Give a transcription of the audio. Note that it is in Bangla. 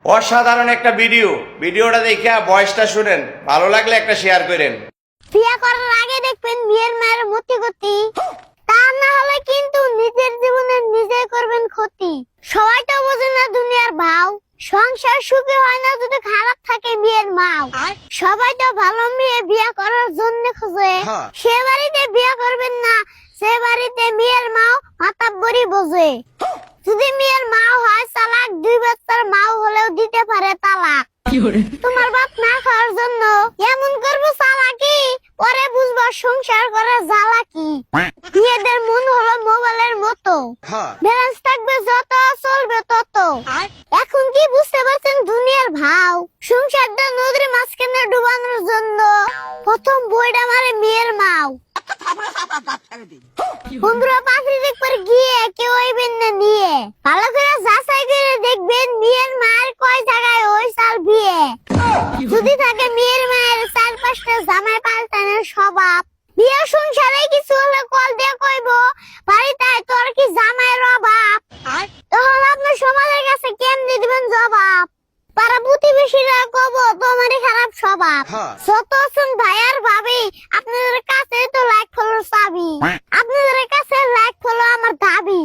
অসাধারণ একটা ভিডিওটা দেখে ভয়েসটা শুনেন, ভালো লাগলে একটা শেয়ার করেন। বিয়ে করার আগে দেখবেন বিয়ের মায়ের মতি গতি, তা না হলে কিন্তু নিজের জীবনে নিজেই করবেন ক্ষতি। সবাই তো বোঝে না দুনিয়ার ভাও, সংসার সুখী হয় না যদি খারাপ থাকে বিয়ের মাও। সবাই তো ভালো মেয়ে বিয়ে করার জন্য খোঁজে, সে বাড়িতে বিয়ে করবেন না, সে বাড়িতে মেয়ের মাও মাতাব্বরি বোঝে। যদি মেয়ের মাও হয় চালাক, 2 বাচ্চার মাও হলেও দিতে পারে তালাক। তোমার বাপ না খাওয়ার জন্য এমন করবো চালাকি, পরে বুঝবা সংসার করার জ্বালা কি। মেয়েদের মন হলো মোবাইলের মতো, ব্যালেন্স থাকবে যত চলবে তত। এখন কি বুঝতে পারছেন দুনিয়ার ভাও? সংসারটা নদীর মাঝখানে ডুবানোর জন্য প্রথম বইটা মারে মেয়ের মাও। বন্ধুরা, পাত্রী দেখবার গিয়ে কেউ আইবেন না নিয়ে, ভালো করে যাচাই করে দেখবেন মেয়ের মায়ের কয় জায়গায় ওই সাল বিয়ে। যদি থাকে মেয়ের মায়ের 4-5টা জামাই পাল্টানোর স্বভাব, বিয়ে সংসারে কিছু হলে কল দিয়ে কইব বাড়িতে তোর কি জামাইয়ের অভাব। তখন আপনার সমাজের কাছে কেমনে দিবেন জবাব? পাড়া প্রতিবেশীরা কব তোমারই খারাপ স্বভাব। যত আছেন ভাই আর ভাবি, আপনাদের কাছে তো লাইক ফলো চাবি, আপনাদের কাছে লাইক ফলো আমার দাবি।